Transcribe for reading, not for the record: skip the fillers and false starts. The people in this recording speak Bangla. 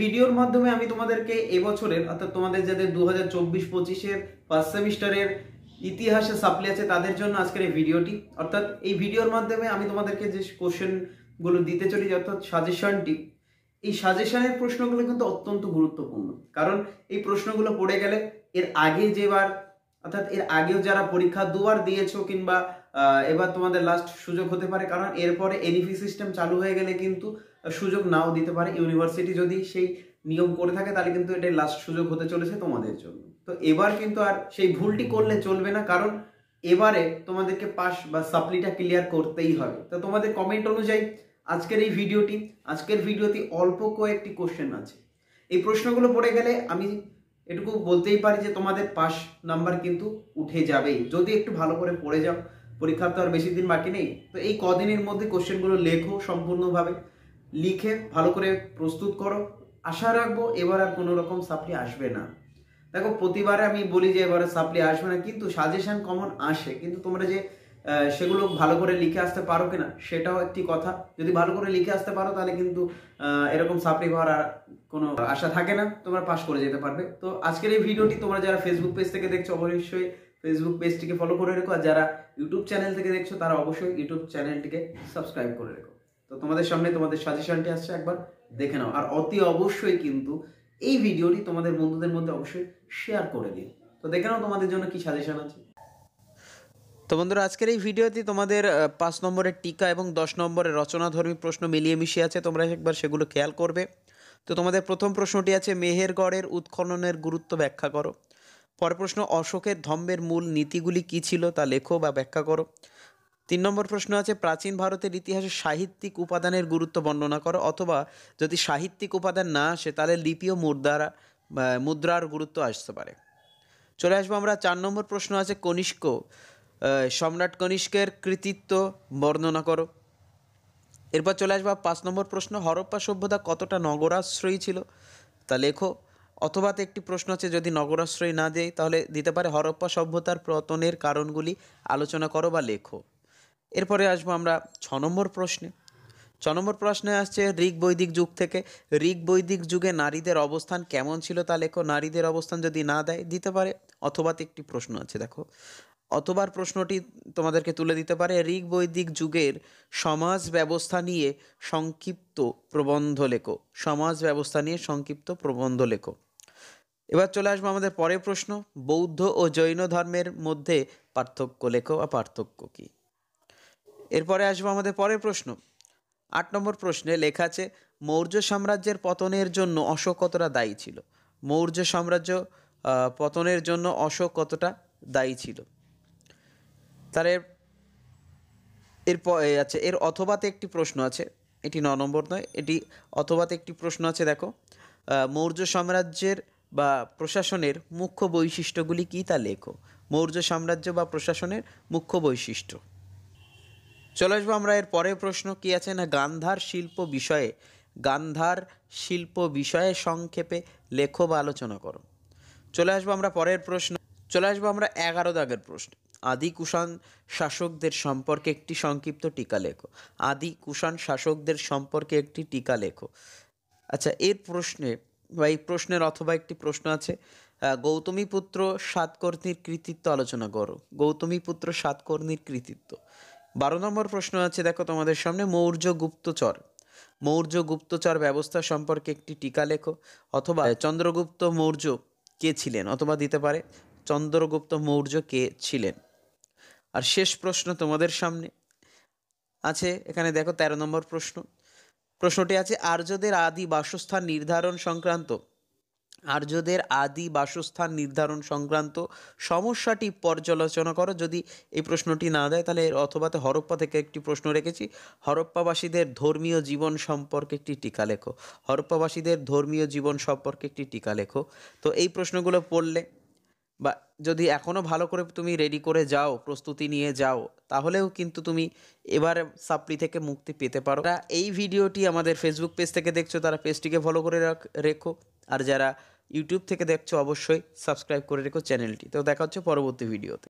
ভিডিওর মাধ্যমে আমি তোমাদেরকে এবছরের অর্থাৎ তোমাদের যাদের 2024-25-এর ফার্স্ট সেমিস্টারের ইতিহাসে সাপ্লি আছে তাদের জন্য আজকের এই ভিডিওটি। অর্থাৎ এই ভিডিওর মাধ্যমে আমি তোমাদেরকে যে কোশ্চেনগুলো দিতে চলেছি অর্থাৎ সাজেশনটি, এই সাজেশনের প্রশ্নগুলো কিন্তু অত্যন্ত গুরুত্বপূর্ণ। কারণ এই প্রশ্নগুলো পড়ে গেলে এর আগে যেবার অর্থাৎ এর আগেও যারা পরীক্ষা দুবার দিয়েছো কিংবা এবার তোমাদের লাস্ট সুযোগ হতে পারে, কারণ এরপরে এনইপি সিস্টেম চালু হয়ে গেলে কিন্তু সুযোগ নাও দিতে পারে। ইউনিভার্সিটি যদি সেই নিয়ম করে থাকে তাহলে কিন্তু এটাই লাস্ট সুযোগ হতে চলেছে তোমাদের জন্য। তো এবার কিন্তু আর সেই ভুলটি করলে চলবে না, কারণ এবারে তোমাদেরকে পাস বা সাপ্লিটা ক্লিয়ার করতেই হবে। তো তোমাদের কমেন্ট অনুযায়ী আজকের ভিডিওতে অল্প কয়েকটি কোশ্চেন আছে। এই প্রশ্নগুলো পড়ে গেলে আমি এটুকু বলতেই পারি যে তোমাদের পাস নাম্বার কিন্তু উঠে যাবেই, যদি একটু ভালো করে পড়ে যাও। পরীক্ষার তো আর বেশি দিন বাকি নেই। তো এই কদিনের মধ্যে কোশ্চেনগুলো লেখো, সম্পূর্ণভাবে লিখে ভালো করে প্রস্তুত করো। আশা রাখবো এবার আর কোনো রকম সাপ্লি আসবে না। দেখো, প্রতিবারে আমি বলি যে এবারে সাপ্লি আসবে না, কিন্তু সাজেশন কমন আসে, কিন্তু তোমরা যে সেগুলো ভালো করে লিখে আসতে পারো কিনা সেটাও একটি কথা। যদি ভালো করে লিখে আসতে পারো তাহলে কিন্তু এরকম সাপ্লি হওয়ার কোনো আশা থাকে না, তোমরা পাস করে যেতে পারবে। তো আজকের এই ভিডিওটি তোমরা যারা ফেসবুক পেজ থেকে দেখছো অবশ্যই ফেসবুক পেজটিকে ফলো করে রেখো, আর যারা ইউটিউব চ্যানেল থেকে দেখছো তারা অবশ্যই ইউটিউব চ্যানেলটিকে সাবস্ক্রাইব করে রেখো। তো তোমাদের সামনে তোমাদের সাজেশনটি আসছে, একবার দেখে নাও। আর অতি অবশ্যই কিন্তু এই ভিডিওটি তোমাদের বন্ধুদের মধ্যে অবশ্যই শেয়ার করে দিও। তো দেখে নাও তোমাদের জন্য কি সাজেশন আছে। তো বন্ধুরা, আজকের এই ভিডিওতে তোমাদের 5 নম্বরের টিকা এবং 10 নম্বরের রচনাধর্মী প্রশ্ন মিলিয়ে মিশিয়ে আছে, তোমরা একবার সেগুলো খেয়াল করবে। তো তোমাদের প্রথম প্রশ্নটি আছে মেহেরগড়ের উৎখননের গুরুত্ব ব্যাখ্যা করো। পরের প্রশ্ন অশোকের ধম্মের মূল নীতিগুলি কী ছিল তা লেখো বা ব্যাখ্যা করো। 3 নম্বর প্রশ্ন আছে প্রাচীন ভারতের ইতিহাসে সাহিত্যিক উপাদানের গুরুত্ব বর্ণনা করো, অথবা যদি সাহিত্যিক উপাদান না আসে তাহলে লিপি ও মুদ্রার গুরুত্ব আসতে পারে। চলে আসবো আমরা 4 নম্বর প্রশ্ন আছে সম্রাট কনিষ্কের কৃতিত্ব বর্ণনা করো। এরপর চলে আসবো 5 নম্বর প্রশ্ন হরপ্পা সভ্যতা কতটা নগরাশ্রয়ী ছিল তা লেখো, অথবা একটি প্রশ্ন আছে যদি নগরাশ্রয় না দেয় তাহলে দিতে পারে হরপ্পা সভ্যতার পতনের কারণগুলি আলোচনা করো বা লেখো। এরপরে আসবো আমরা 6 নম্বর প্রশ্নে। 6 নম্বর প্রশ্নে আসছে ঋগ বৈদিক যুগ থেকে ঋগ বৈদিক যুগে নারীদের অবস্থান কেমন ছিল তা লেখো। নারীদের অবস্থান যদি না দেয় দিতে পারে অথবাতে একটি প্রশ্ন আছে, দেখো অথবার প্রশ্নটি তোমাদেরকে তুলে দিতে পারে ঋগ বৈদিক যুগের সমাজ ব্যবস্থা নিয়ে সংক্ষিপ্ত প্রবন্ধ লেখো। সমাজ ব্যবস্থা নিয়ে সংক্ষিপ্ত প্রবন্ধ লেখো। এবার চলে আসবো আমাদের পরের প্রশ্ন বৌদ্ধ ও জৈন ধর্মের মধ্যে পার্থক্য লেখো বা পার্থক্য কী। এরপরে আসবো আমাদের পরের প্রশ্ন 8 নম্বর প্রশ্নে লেখা আছে মৌর্য সাম্রাজ্যের পতনের জন্য অশোক কতটা দায়ী ছিল। মৌর্য সাম্রাজ্য পতনের জন্য অশোক কতটা দায়ী ছিল। তাহলে এর অথবাতে একটি প্রশ্ন আছে, এটি 9 নম্বর নয়, এটি অথবাতে একটি প্রশ্ন আছে, দেখো মৌর্য সাম্রাজ্যের বা প্রশাসনের মুখ্য বৈশিষ্ট্যগুলি কী তা লেখো। মৌর্য সাম্রাজ্য বা প্রশাসনের মুখ্য বৈশিষ্ট্য। চলে আসবো আমরা এর পরের প্রশ্ন কি আছে না গান্ধার শিল্প বিষয়ে সংক্ষেপে লেখো বা আলোচনা করো। চলে আসবো আমরা পরের প্রশ্ন। চলে আসবো আমরা 11 দাগের প্রশ্ন আদি কুষাণ শাসকদের সম্পর্কে একটি সংক্ষিপ্ত টিকা লেখো। আদি কুষাণ শাসকদের সম্পর্কে একটি টিকা লেখো। আচ্ছা, এর প্রশ্নে বা এই প্রশ্নের অথবা একটি প্রশ্ন আছে গৌতমীপুত্র সাতকর্ণীর কৃতিত্ব আলোচনা করো। গৌতমীপুত্র সাতকর্ণীর কৃতিত্ব। 12 নম্বর প্রশ্ন আছে, দেখো তোমাদের সামনে মৌর্য গুপ্তচর ব্যবস্থা সম্পর্কে একটি টিকা লেখো, অথবা চন্দ্রগুপ্ত মৌর্য কে ছিলেন, অথবা দিতে পারে চন্দ্রগুপ্ত মৌর্য কে ছিলেন। আর শেষ প্রশ্ন তোমাদের সামনে আছে এখানে, দেখো 13 নম্বর প্রশ্নটি আছে আর্যদের আদি বাসস্থান নির্ধারণ সংক্রান্ত সমস্যাটি পর্যালোচনা করো। যদি এই প্রশ্নটি না দেয় তাহলে অথবাতে হরপ্পা থেকে একটি প্রশ্ন রেখেছি হরপ্পাবাসীদের ধর্মীয় জীবন সম্পর্কে একটি টিকা লেখো। হরপ্পাবাসীদের ধর্মীয় জীবন সম্পর্কে একটি টিকা লেখো। তো এই প্রশ্নগুলো পড়লে বা যদি এখনও ভালো করে তুমি রেডি করে যাও, প্রস্তুতি নিয়ে যাও, তাহলেও কিন্তু তুমি এবার সাপ্লি থেকে মুক্তি পেতে পারো। এই ভিডিওটি আমাদের ফেসবুক পেজ থেকে দেখছো তারা পেজটিকে ফলো করে রেখো, আর যারা ইউটিউব থেকে দেখছো অবশ্যই সাবস্ক্রাইব করে রেখো চ্যানেলটি। তো দেখা হচ্ছে পরবর্তী ভিডিওতে।